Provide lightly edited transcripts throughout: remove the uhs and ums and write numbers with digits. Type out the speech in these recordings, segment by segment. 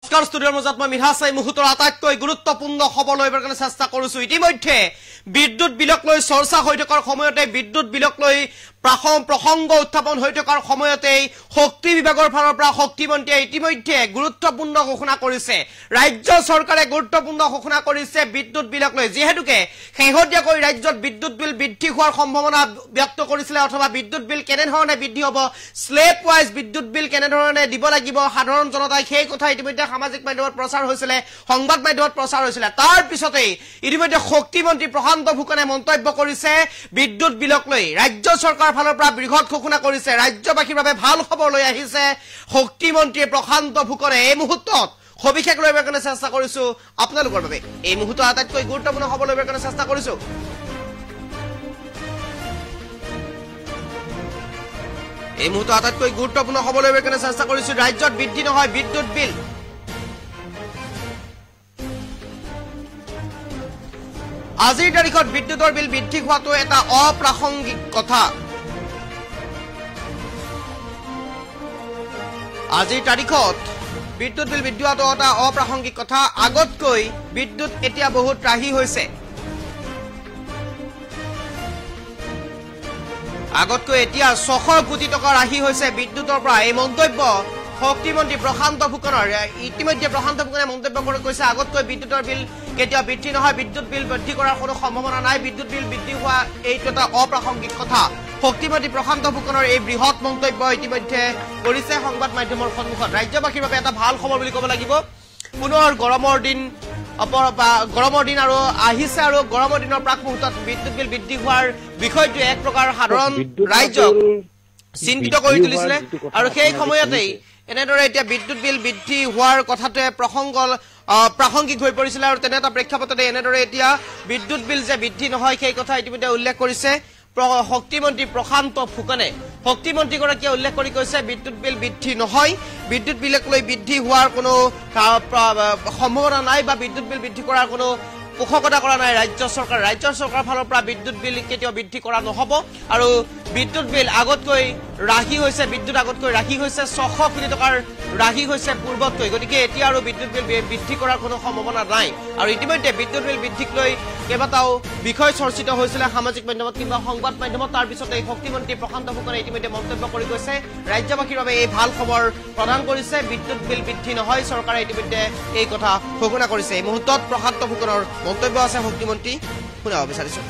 নমস্কাৰ ষ্টুডিঅ'ৰ মাজত মই মিহাচাই মুহূৰ্তৰ আটাইতকৈ গুৰুত্বপূৰ্ণ খবৰ লৈ কাৰণে চেষ্টা কৰিছো। ইতিমধ্যে বিদ্যুৎ বিলক লৈ চৰ্চা হৈ থকাৰ সময়তে বিদ্যুৎ বিলক লৈ প্ৰসংগ উত্থাপন হৈ থকাৰ সময়তেই শক্তি বিভাগৰ ফালৰ পৰা শক্তিমন্ত্ৰীয়ে ইতিমধ্যে গুৰুত্বপূৰ্ণ ঘোষণা কৰিছে। ৰাজ্য চৰকাৰে গুৰুত্বপূৰ্ণ ঘোষণা কৰিছে বিদ্যুৎ বিলক লৈ, যিহেতুকে শেহতীয়াকৈ ৰাজ্যত বিদ্যুৎ বিল বৃদ্ধি হোৱাৰ সম্ভাৱনা ব্যক্ত কৰিছিলে, অথবা বিদ্যুৎ বিল কেনেধৰণে বৃদ্ধি হ'ব, স্লেব ৱাইজ বিদ্যুৎ বিল কেনেধৰণে দিব লাগিব সাধাৰণ জনতাই, সেই কথা ইতিমধ্যে সামাজিক মাধ্যমত প্ৰচাৰ হৈছিলে, সংবাদ মাধ্যমত প্ৰচাৰ হৈছিলে। তাৰ পিছতেই ইতিমধ্যে শক্তিমন্ত্ৰী প্ৰশান্ত ফুকনে মন্তব্য কৰিছে বিদ্যুৎ বিলক লৈ। ৰাজ্য চৰকাৰৰ ফালৰ পৰা বৃহৎ ঘোষণা কৰিছে, ৰাজ্যবাসীৰ বাবে ভাল খবৰ লৈ আহিছে শক্তিমন্ত্ৰী প্ৰশান্ত ফুকনে। এই মুহূৰ্তত সবিশেষ লৈ কাৰণে চেষ্টা কৰিছো আপোনালোকৰ বাবে, এই মুহূৰ্তত আটাইতকৈ গুৰুত্বপূৰ্ণ খবৰ লৈ কাৰণে চেষ্টা কৰিছো। এই মুহূৰ্তত আটাইতকৈ গুৰুত্বপূৰ্ণ খবৰ লৈ কাৰণে চেষ্টা কৰিছো। ৰাজ্যত বৃদ্ধি নহয় বিদ্যুৎ বিল। আজিৰ তাৰিখত বিদ্যুৎৰ বিল বৃদ্ধি হোৱাটো এটা অপ্ৰাসংগিক কথা। আজিৰ তাৰিখত বিদ্যুৎ বিল বৃদ্ধি হোৱাটো এটা অপ্ৰাসংগিক কথা। আগতকৈ বিদ্যুৎ এতিয়া বহুত ৰাহি হৈছে। আগতকৈ এতিয়া 600 কোটি টকা ৰাহি হৈছে বিদ্যুৎৰ পৰা। এই মন্তব্য শক্তিমন্ত্ৰী প্ৰশান্ত ফুকনৰ। ইতিমধ্যে প্ৰশান্ত ফুকনে মন্তব্য কৰি কৈছে আগতকৈ বিদ্যুৎৰ বিল কেতিয়াও বৃদ্ধি নহয়, বিদ্যুৎ বিল বৃদ্ধি কৰাৰ কোনো সম্ভাৱনা নাই, বিদ্যুৎ বিল বৃদ্ধি হোৱা এইটো এটা অপ্ৰাসংগিক কথা। শক্তিমন্ত্ৰী প্ৰশান্ত ফুকনৰ এই বৃহৎ মন্তব্য ইতিমধ্যে কৰিছে সংবাদ মাধ্যমৰ সন্মুখত। ৰাজ্যবাসীৰ বাবে এটা ভাল খবৰ বুলি ক'ব লাগিব। পুনৰ গৰমৰ দিন আৰু আহিছে, আৰু গৰমৰ দিনৰ প্ৰাক মুহূৰ্তত বিদ্যুৎ বিল বৃদ্ধি হোৱাৰ বিষয়টো এক প্ৰকাৰ সাধাৰণ ৰাইজক চিন্তিত কৰি তুলিছিলে, আৰু সেই সময়তেই এনেদৰে এতিয়া বিদ্যুৎ বিল বৃদ্ধি হোৱাৰ কথাটোৱে প্ৰাসংগিক হৈ পৰিছিলে, আৰু তেনে এটা প্ৰেক্ষাপটতে এনেদৰে এতিয়া বিদ্যুৎ বিল যে বৃদ্ধি নহয় সেই কথা ইতিমধ্যে উল্লেখ কৰিছে শক্তিমন্ত্ৰী প্ৰশান্ত ফুকনে। শক্তিমন্ত্ৰীগৰাকীয়ে উল্লেখ কৰি কৈছে বিদ্যুৎ বিল বৃদ্ধি নহয়, বিদ্যুৎ বিলক লৈ বৃদ্ধি হোৱাৰ কোনো সম্ভাৱনা নাই, বা বিদ্যুৎ বিল বৃদ্ধি কৰাৰ কোনো পোষকতা কৰা নাই ৰাজ্য চৰকাৰৰ ফালৰ পৰা বিদ্যুৎ বিল কেতিয়াও বৃদ্ধি কৰা নহ'ব। আৰু বিদ্যুৎ বিল আগতকৈ ৰাহি হৈছে, বিদ্যুৎ আগতকৈ ৰাহি হৈছে, 600 কোটি টকাৰ ৰাহি হৈছে পূৰ্বতকৈ। গতিকে এতিয়া আৰু বিদ্যুৎ বিল বৃদ্ধি কৰাৰ কোনো সম্ভাৱনা নাই। আৰু ইতিমধ্যে বিদ্যুৎ বিল বৃদ্ধিক লৈ কেইবাটাও বিষয় চৰ্চিত হৈছিলে সামাজিক মাধ্যমত কিংবা সংবাদ মাধ্যমত। তাৰ পিছতে শক্তিমন্ত্ৰী প্ৰশান্ত ফুকনে ইতিমধ্যে মন্তব্য কৰি কৈছে ৰাজ্যবাসীৰ বাবে এই ভাল খবৰ প্ৰদান কৰিছে, বিদ্যুৎ বিল বৃদ্ধি নহয়, চৰকাৰে ইতিমধ্যে এই কথা ঘোষণা কৰিছে। এই মুহূৰ্তত প্ৰশান্ত ফুকনৰ মন্তব্য আছে শক্তিমন্ত্ৰী, শুনাব বিচাৰিছো।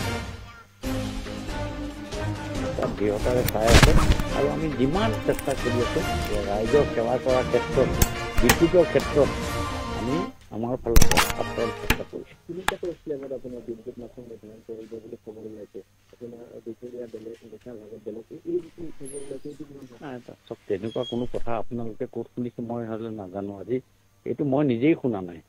বৃহত্তৰে চাই আছে, আৰু আমি যিমান চেষ্টা কৰি আছো যে ৰাইজক সেৱা কৰাৰ ক্ষেত্ৰত বিদ্যুতৰ ক্ষেত্ৰত আমি আমাৰ ফালৰ পৰা আপ্ৰাণ চেষ্টা কৰিছো। আপোনাৰ বিদ্যুৎ মাথোন নিৰ্ধাৰণ কৰিব বুলি খবৰ ওলাইছে, আপোনাৰ দুপৰীয়া বেলেগ চব তেনেকুৱা কোনো কথা আপোনালোকে ক'ত শুনিছে মই হ'লে নাজানো। আজি এইটো মই নিজেই শুনা নাই।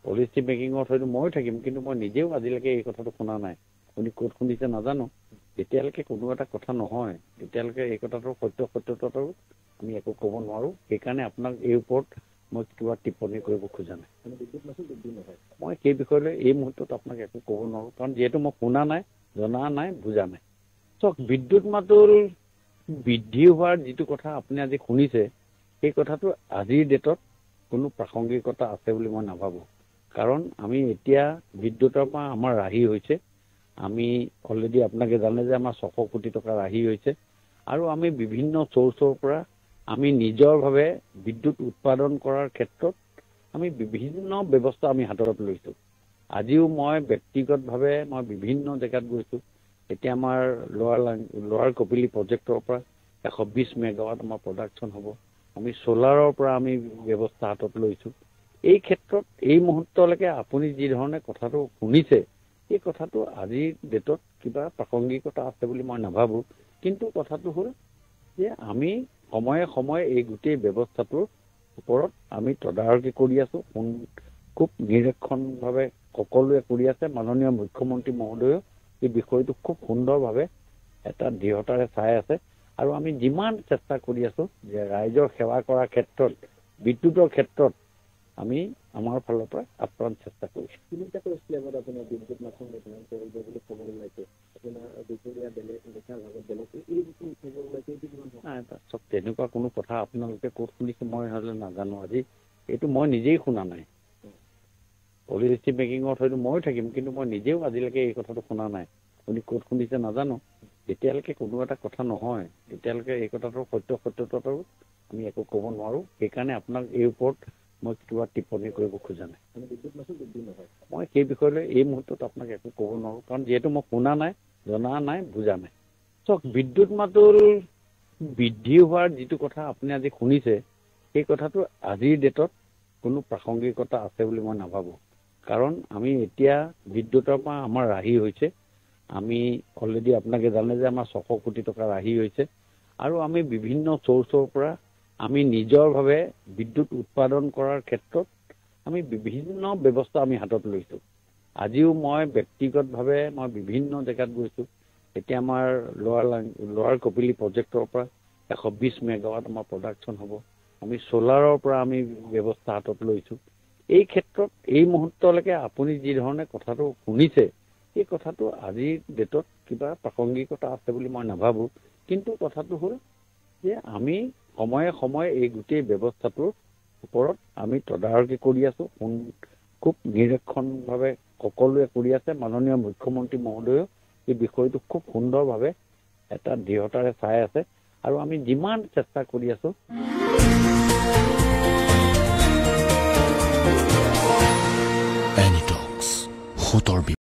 পলিচি মেকিঙত হয়তো ময়ো থাকিম, কিন্তু মই নিজেও আজিলৈকে এই কথাটো শুনা নাই। আপুনি ক'ত শুনিছে নাজানো। যেতিয়ালৈকে কোনো এটা কথা নহয় তেতিয়ালৈকে এই কথাটোৰ সত্যতাটো আমি একো ক'ব নোৱাৰোঁ। সেইকাৰণে আপোনাক এই ওপৰত মই কিবা টিপ্পনী কৰিব খোজা নাই। মই সেই বিষয়লৈ এই মুহূৰ্তত আপোনাক একো ক'ব নোৱাৰোঁ, কাৰণ যিহেতু মই শুনা নাই, জনা নাই, বুজা নাই। চাওক, বিদ্যুৎ মাতুল বৃদ্ধি হোৱাৰ যিটো কথা আপুনি আজি শুনিছে, সেই কথাটো আজিৰ ডেটত কোনো প্ৰাসংগিকতা আছে বুলি মই নাভাবোঁ। কাৰণ আমি এতিয়া বিদ্যুতৰ পৰা আমাৰ ৰাহি হৈছে, আমি অলৰেডি আপোনাকে জানে যে আমাৰ 600 কোটি টকা ৰাহি হৈছে, আৰু আমি বিভিন্ন চ'ৰ্চৰ পৰা আমি নিজৰভাৱে বিদ্যুৎ উৎপাদন কৰাৰ ক্ষেত্ৰত আমি বিভিন্ন ব্যৱস্থা আমি হাতত লৈছোঁ। আজিও মই ব্যক্তিগতভাৱে মই বিভিন্ন জেগাত গৈছোঁ। এতিয়া আমাৰ লোৱাৰ কপিলী প্ৰজেক্টৰ পৰা 120 মেগাৱাট আমাৰ প্ৰডাকশ্যন হ'ব। আমি ছ'লাৰৰ পৰা আমি ব্যৱস্থা হাতত লৈছোঁ। এই ক্ষেত্ৰত এই মুহূৰ্তলৈকে আপুনি যি ধৰণে কথাটো শুনিছে, এই কথাটো আজিৰ ডেটত কিবা প্ৰাসংগিকতা আছে বুলি মই নাভাবোঁ। কিন্তু কথাটো হ'ল যে আমি সময়ে সময়ে এই গোটেই ব্যৱস্থাটোৰ ওপৰত আমি তদাৰকী কৰি আছোঁ। খুব নিৰীক্ষণভাৱে সকলোৱে কৰি আছে। মাননীয় মুখ্যমন্ত্ৰী মহোদয়েও এই বিষয়টো খুব সুন্দৰভাৱে এটা দৃঢ়তাৰে চাই আছে, আৰু আমি যিমান চেষ্টা কৰি আছোঁ যে ৰাইজৰ সেৱা কৰাৰ ক্ষেত্ৰত বিদ্যুতৰ ক্ষেত্ৰত আমি আমাৰ ফালৰ পৰা আপ্ৰাণ চেষ্টা কৰিছোঁ। তিনিটা কৰিছিলে আপোনাৰ বিদ্যুৎ মাথোন নিৰ্ধাৰণ কৰিব বুলি খবৰ ওলাইছে, আপোনাৰ দুপৰীয়া বেলেগ চব তেনেকুৱা কোনো কথা আপোনালোকে ক'ত শুনিছে মই হ'লে নাজানো। আজি এইটো মই নিজেই শুনা নাই। পলিচি মেকিঙত হয়তো ময়ো থাকিম, কিন্তু মই নিজেও আজিলৈকে এই কথাটো শুনা নাই। আপুনি ক'ত শুনিছে নাজানো। যেতিয়ালৈকে কোনো এটা কথা নহয়, তেতিয়ালৈকে এই কথাটোৰ সত্যতাটো আমি একো ক'ব নোৱাৰোঁ। সেইকাৰণে আপোনাক এই ওপৰত মই কিবা টিপ্পনী কৰিব খোজা নাই। মই সেই বিষয়লৈ এই মুহূৰ্তত আপোনাক একো ক'ব নোৱাৰোঁ, কাৰণ যিহেতু মই শুনা নাই, জনা নাই, বুজা নাই। চাওক, বিদ্যুৎ মাতুল বৃদ্ধি হোৱাৰ যিটো কথা আপুনি আজি শুনিছে, সেই কথাটো আজিৰ ডেটত কোনো প্ৰাসংগিকতা আছে বুলি মই নাভাবোঁ। কাৰণ আমি এতিয়া বিদ্যুতৰ পৰা আমাৰ ৰাহি হৈছে। আমি অলৰেডি আপোনাকে জানে যে আমাৰ 600 কোটি টকা ৰাহি হৈছে, আৰু আমি বিভিন্ন চ'ৰ্চৰ পৰা আমি নিজৰভাৱে বিদ্যুৎ উৎপাদন কৰাৰ ক্ষেত্ৰত আমি বিভিন্ন ব্যৱস্থা আমি হাতত লৈছোঁ। আজিও মই ব্যক্তিগতভাৱে মই বিভিন্ন জেগাত গৈছোঁ। এতিয়া আমাৰ লোৱাৰ কপিলি প্ৰজেক্টৰ পৰা 120 মেগাৱাট আমাৰ প্ৰডাকশ্যন হ'ব। আমি ছ'লাৰৰ পৰা আমি ব্যৱস্থা হাতত লৈছোঁ। এই ক্ষেত্ৰত এই মুহূৰ্তলৈকে আপুনি যি ধৰণে কথাটো শুনিছে, এই কথাটো আজিৰ ডেটত কিবা প্ৰাসংগিকতা আছে বুলি মই নাভাবোঁ। কিন্তু কথাটো হ'ল যে আমি সময়ে সময়ে এই গোটেই ব্যৱস্থাটোৰ ওপৰত আমি তদাৰকী কৰি আছোঁ। খুব নিৰীক্ষণভাৱে সকলোৱে কৰি আছে। মাননীয় মুখ্যমন্ত্ৰী মহোদয়েও এই বিষয়টো খুব সুন্দৰভাৱে এটা দৃঢ়তাৰে চাই আছে, আৰু আমি যিমান চেষ্টা কৰি আছোঁ। Anytalks,